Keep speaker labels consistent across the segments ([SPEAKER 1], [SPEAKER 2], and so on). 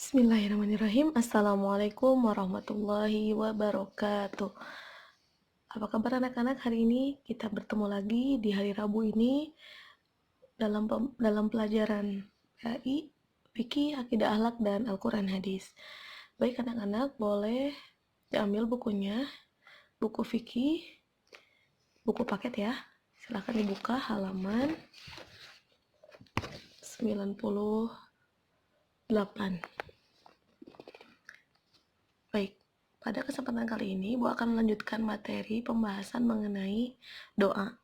[SPEAKER 1] Bismillahirrahmanirrahim. Assalamualaikum warahmatullahi wabarakatuh. Apa kabar anak-anak? Hari ini kita bertemu lagi di hari Rabu ini dalam pelajaran PAI, Fikih, Akidah Akhlak, dan Al-Quran Hadis. Baik anak-anak, boleh diambil bukunya, buku fikih, buku paket ya. Silahkan dibuka halaman 98. Baik, pada kesempatan kali ini Bu akan melanjutkan materi pembahasan mengenai doa.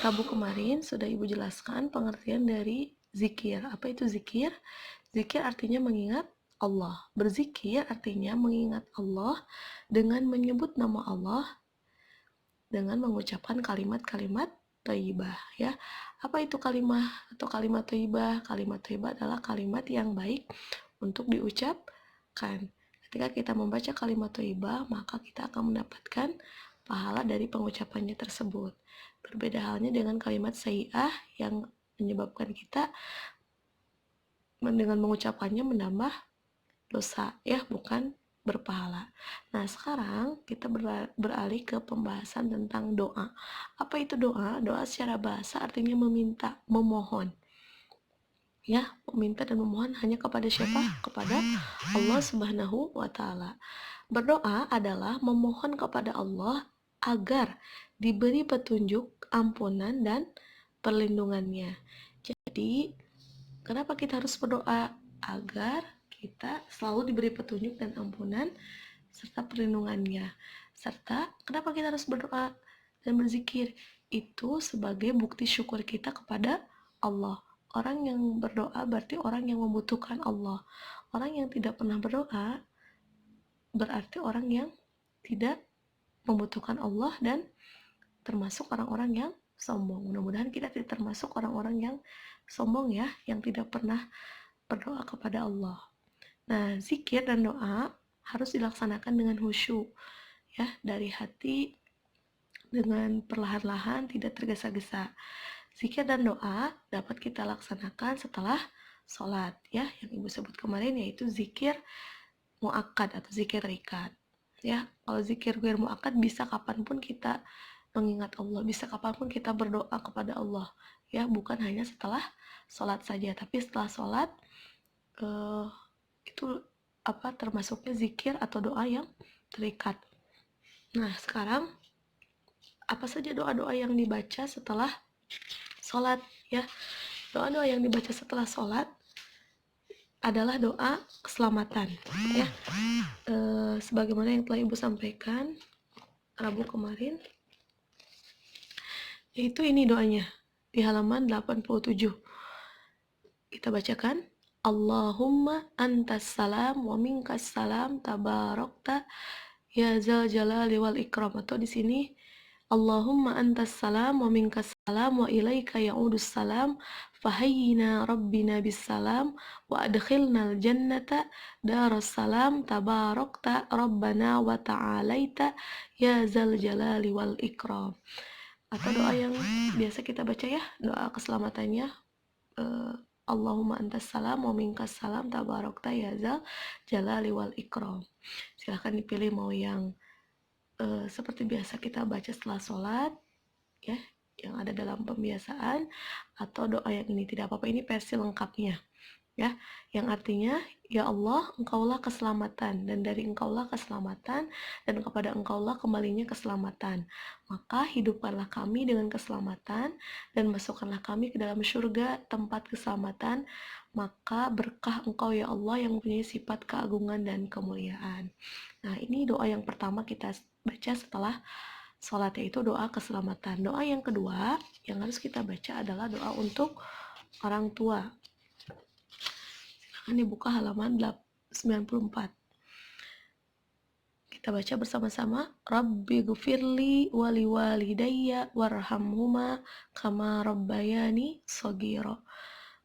[SPEAKER 1] Rabu kemarin sudah Ibu jelaskan pengertian dari zikir. Apa itu zikir? Zikir artinya mengingat Allah. Berzikir artinya mengingat Allah dengan menyebut nama Allah, dengan mengucapkan kalimat-kalimat thayyibah ya. Apa itu kalimat atau kalimat thayyibah? Kalimat thayyibah adalah kalimat yang baik untuk diucapkan. Ketika kita membaca kalimat thayyibah, maka kita akan mendapatkan pahala dari pengucapannya tersebut. Berbeda halnya dengan kalimat sayyi'ah yang menyebabkan kita dengan mengucapkannya menambah dosa ya, bukan berpahala. Nah, sekarang kita beralih ke pembahasan tentang doa. Apa itu doa? Doa secara bahasa artinya meminta, memohon. Ya, meminta dan memohon hanya kepada siapa? Kepada Allah Subhanahu wa taala. Berdoa adalah memohon kepada Allah agar diberi petunjuk, ampunan, dan perlindungannya. Jadi, kenapa kita harus berdoa? Agar kita selalu diberi petunjuk dan ampunan serta perlindungannya. Serta kenapa kita harus berdoa dan berzikir? Itu sebagai bukti syukur kita kepada Allah. Orang yang berdoa berarti orang yang membutuhkan Allah. Orang yang tidak pernah berdoa berarti orang yang tidak membutuhkan Allah dan termasuk orang-orang yang sombong. Mudah-mudahan kita tidak termasuk orang-orang yang sombong ya, yang tidak pernah berdoa kepada Allah. Nah, zikir dan doa harus dilaksanakan dengan khusyuk ya, dari hati dengan perlahan-lahan, tidak tergesa-gesa. Zikir dan doa dapat kita laksanakan setelah sholat ya, yang Ibu sebut kemarin yaitu zikir muakkad atau zikir rikat ya. Kalau zikir ghair muakkad bisa kapanpun kita mengingat Allah, bisa kapanpun kita berdoa kepada Allah ya, bukan hanya setelah sholat saja, tapi setelah sholat itu termasuknya zikir atau doa yang terikat. Nah, sekarang apa saja doa-doa yang dibaca setelah sholat ya? Doa-doa yang dibaca setelah sholat adalah doa keselamatan ya. Sebagaimana yang telah Ibu sampaikan Rabu kemarin, yaitu ini doanya di halaman 87. Kita bacakan, Allahumma antas salam wa minkas salam tabarakta ya zal jalali wal ikram. Atau di sini Allahumma antas salam wa minkas salam wa ilaika ya'udus salam fahayyina rabbina bis salam wa adkhilnal jannata daras salam tabarakta rabbana wa ta'alaita ya zal jalali wal ikram. Atau doa yang biasa kita baca ya, doa keselamatannya, Allahumma antas salam wa minkas salam tabarakta ya zal jalali wal ikram. Silahkan dipilih mau yang seperti biasa kita baca setelah sholat ya, yang ada dalam pembiasaan, atau doa yang ini tidak apa-apa, ini versi lengkapnya ya, yang artinya ya Allah, engkaulah keselamatan, dan dari engkaulah keselamatan, dan kepada engkaulah kembalinya keselamatan, maka hidupkanlah kami dengan keselamatan dan masukkanlah kami ke dalam surga tempat keselamatan, maka berkah engkau ya Allah yang mempunyai sifat keagungan dan kemuliaan. Nah, ini doa yang pertama kita baca setelah sholat, yaitu doa keselamatan. Doa yang kedua yang harus kita baca adalah doa untuk orang tua. Silahkan dibuka halaman 94. Kita baca bersama-sama, Rabbi ghfirli wali walidayya warhamhuma kama rabbayani shaghira.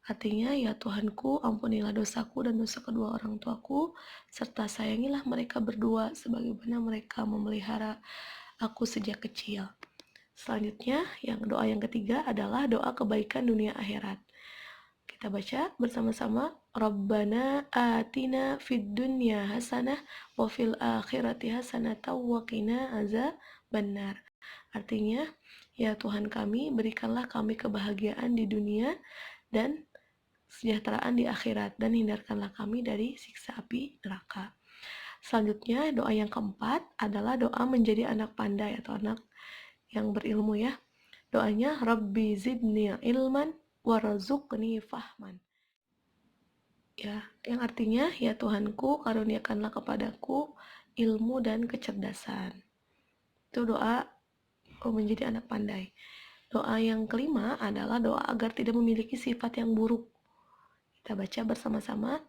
[SPEAKER 1] Artinya, ya Tuhanku, ampunilah dosaku dan dosa kedua orang tuaku, serta sayangilah mereka berdua sebagaimana mereka memelihara aku sejak kecil. Selanjutnya, doa yang ketiga adalah doa kebaikan dunia akhirat. Kita baca bersama-sama. Rabbana atina fid dunya hasanah wa fil akhirati hasanah wa qina azabannar. Artinya, ya Tuhan kami, berikanlah kami kebahagiaan di dunia dan kesejahteraan di akhirat, dan hindarkanlah kami dari siksa api neraka. Selanjutnya, doa yang keempat adalah doa menjadi anak pandai atau anak yang berilmu ya. Doanya Rabbi zidni ilman warzuqni fahman. Ya, yang artinya ya Tuhanku karuniakanlah kepadaku ilmu dan kecerdasan. Itu doa menjadi anak pandai. Doa yang kelima adalah doa agar tidak memiliki sifat yang buruk. Kita baca bersama-sama.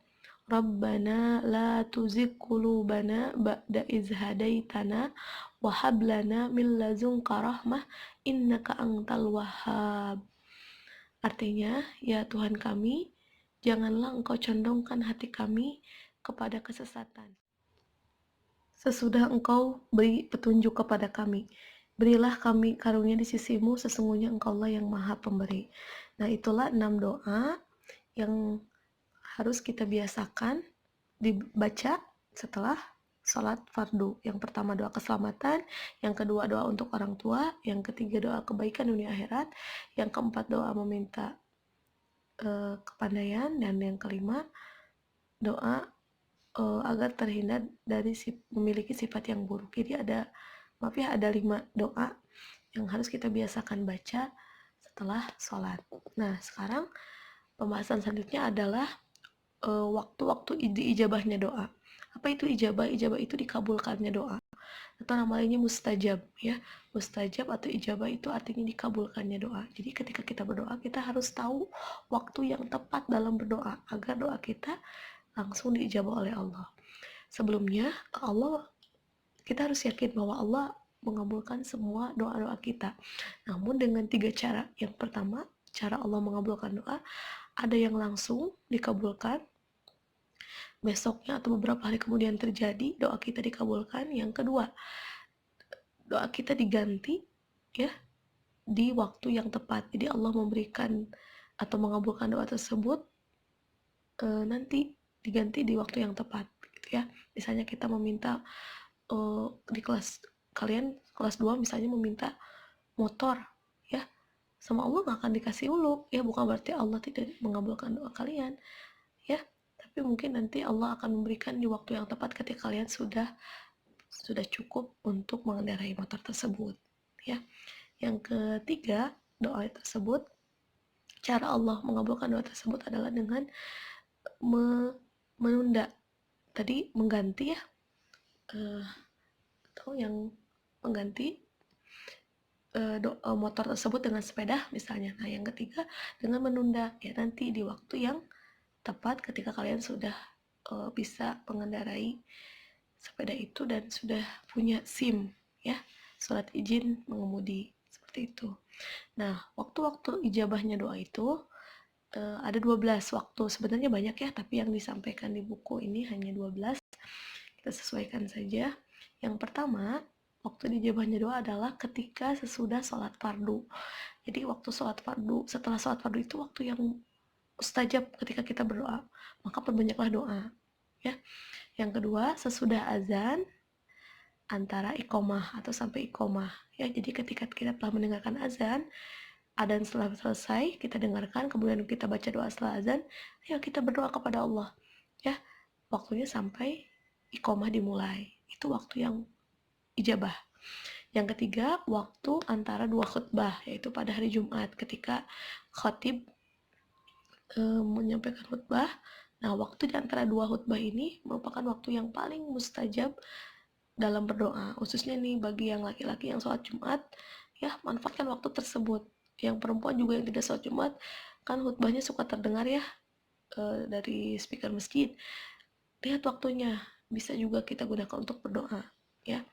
[SPEAKER 1] Rabbana la tuzigh qulubana ba'da idh hadaitana wa hab lana min ladunka rahmah innaka antal wahhab. Artinya, ya Tuhan kami, janganlah Engkau condongkan hati kami kepada kesesatan. Sesudah Engkau beri petunjuk kepada kami, berilah kami karunia di sisimu, sesungguhnya Engkaulah yang maha pemberi. Nah, itulah 6 doa yang harus kita biasakan dibaca setelah sholat fardu. Yang pertama doa keselamatan, yang kedua doa untuk orang tua, yang ketiga doa kebaikan dunia akhirat, yang keempat doa meminta kepandaian, dan yang kelima doa agar terhindar dari memiliki sifat yang buruk. Jadi ada 5 doa yang harus kita biasakan baca setelah sholat. Nah, sekarang pembahasan selanjutnya adalah waktu-waktu diijabahnya doa. Apa itu ijabah? Ijabah itu dikabulkannya doa, atau namanya mustajab ya. Mustajab atau ijabah itu artinya dikabulkannya doa. Jadi ketika kita berdoa, kita harus tahu waktu yang tepat dalam berdoa agar doa kita langsung diijabah oleh Allah. Sebelumnya, kita harus yakin bahwa Allah mengabulkan semua doa-doa kita. Namun dengan 3 cara. Yang pertama, cara Allah mengabulkan doa, ada yang langsung dikabulkan, besoknya atau beberapa hari kemudian terjadi doa kita dikabulkan. Yang kedua, doa kita diganti ya di waktu yang tepat. Jadi Allah memberikan atau mengabulkan doa tersebut nanti diganti di waktu yang tepat gitu ya. Misalnya kita meminta di kelas 2 misalnya meminta motor ya, sama Allah nggak akan dikasih ulu ya. Bukan berarti Allah tidak mengabulkan doa kalian ya, tapi mungkin nanti Allah akan memberikan di waktu yang tepat ketika kalian sudah cukup untuk mengendarai motor tersebut ya. Yang ketiga, doa tersebut, cara Allah mengabulkan doa tersebut adalah dengan menunda, tadi mengganti ya, atau yang mengganti motor tersebut dengan sepeda misalnya. Nah, yang ketiga dengan menunda ya, nanti di waktu yang tepat ketika kalian sudah bisa mengendarai sepeda itu dan sudah punya SIM ya, surat izin mengemudi, seperti itu. Nah, waktu-waktu ijabahnya doa itu ada 12 waktu. Sebenarnya banyak ya, tapi yang disampaikan di buku ini hanya 12. Kita sesuaikan saja. Yang pertama, waktu dijabahnya doa adalah ketika sesudah sholat fardu. Jadi waktu sholat fardu, setelah sholat fardu itu waktu yang mustajab ketika kita berdoa. Maka perbanyaklah doa ya. Yang kedua, sesudah azan, antara iqomah atau sampai iqomah ya. Jadi ketika kita telah mendengarkan azan, adzan setelah selesai kita dengarkan, kemudian kita baca doa setelah azan, ayo kita berdoa kepada Allah ya. Waktunya sampai iqomah dimulai, itu waktu yang ijabah. Yang ketiga, waktu antara 2 khutbah, yaitu pada hari Jumat ketika khatib menyampaikan khutbah. Nah, waktu di antara 2 khutbah ini merupakan waktu yang paling mustajab dalam berdoa, khususnya nih bagi yang laki-laki yang sholat Jumat ya, manfaatkan waktu tersebut. Yang perempuan juga yang tidak sholat Jumat, kan khutbahnya suka terdengar ya dari speaker masjid. Lihat waktunya, bisa juga kita gunakan untuk berdoa ya.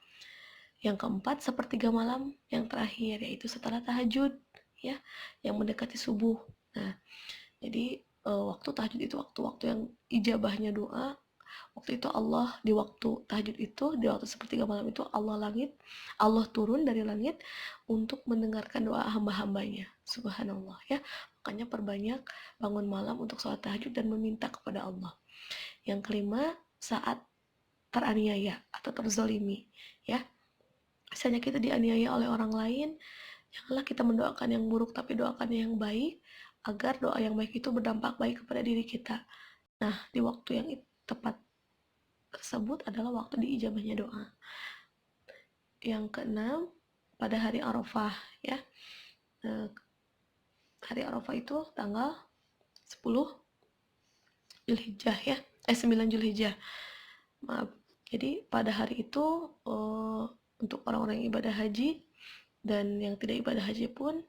[SPEAKER 1] Yang keempat, sepertiga malam yang terakhir, yaitu setelah tahajud ya, yang mendekati subuh. Nah, jadi waktu tahajud itu waktu-waktu yang ijabahnya doa. Waktu itu Allah, di waktu tahajud itu, di waktu sepertiga malam itu, Allah turun dari langit untuk mendengarkan doa hamba-hambanya. Subhanallah ya. Makanya perbanyak bangun malam untuk sholat tahajud dan meminta kepada Allah. Yang kelima, saat teraniaya atau terzolimi, ya. Misalnya kita dianiaya oleh orang lain, janganlah kita mendoakan yang buruk, tapi doakan yang baik, agar doa yang baik itu berdampak baik kepada diri kita. Nah, di waktu yang tepat tersebut adalah waktu diijabahnya doa. Yang keenam, pada hari Arafah, ya. Hari Arafah itu tanggal 10 Zulhijjah, ya. 9 Zulhijjah. Maaf. Jadi pada hari itu untuk orang-orang yang ibadah haji dan yang tidak ibadah haji pun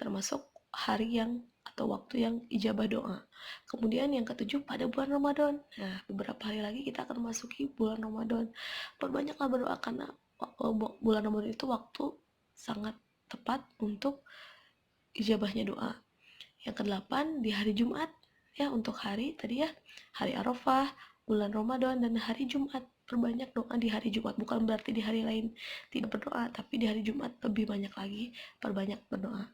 [SPEAKER 1] termasuk hari yang atau waktu yang ijabah doa. Kemudian yang ketujuh, pada bulan Ramadan. Nah, beberapa hari lagi kita akan memasuki bulan Ramadan. Perbanyaklah berdoa karena bulan Ramadan itu waktu sangat tepat untuk ijabahnya doa. Yang kedelapan, di hari Jumat, ya, untuk hari tadi, ya, hari Arafah, bulan Ramadan, dan hari Jumat. Perbanyak doa di hari Jumat, bukan berarti di hari lain tidak berdoa, tapi di hari Jumat lebih banyak lagi perbanyak berdoa.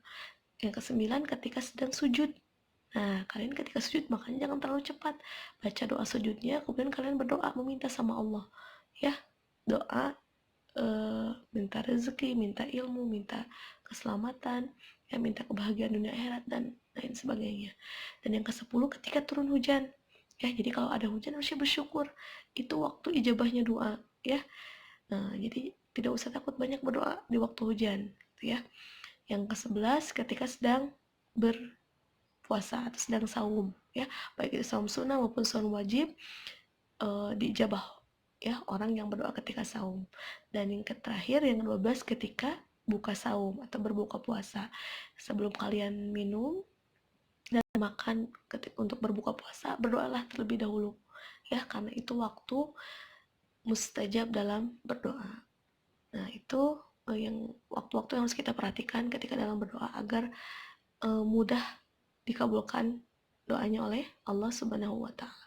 [SPEAKER 1] Yang kesembilan, ketika sedang sujud. Nah, kalian ketika sujud makanya jangan terlalu cepat. Baca doa sujudnya, kemudian kalian berdoa meminta sama Allah. Ya, doa minta rezeki, minta ilmu, minta keselamatan, ya, minta kebahagiaan dunia akhirat dan lain sebagainya. Dan yang ke-10, ketika turun hujan. Ya, jadi kalau ada hujan harusnya bersyukur. Itu waktu ijabahnya doa, ya. Nah, jadi tidak usah takut banyak berdoa di waktu hujan, gitu ya. Yang ke-11, ketika sedang berpuasa atau sedang saum, ya, baik itu saum sunnah maupun saum wajib, diijabah, ya, orang yang berdoa ketika saum. Dan yang terakhir, yang ke-12, ketika buka saum atau berbuka puasa. Sebelum kalian minum dan makan untuk berbuka puasa, berdoalah terlebih dahulu, ya, karena itu waktu mustajab dalam berdoa. Nah, itu yang waktu-waktu yang harus kita perhatikan ketika dalam berdoa agar mudah dikabulkan doanya oleh Allah Subhanahu wa Ta'ala.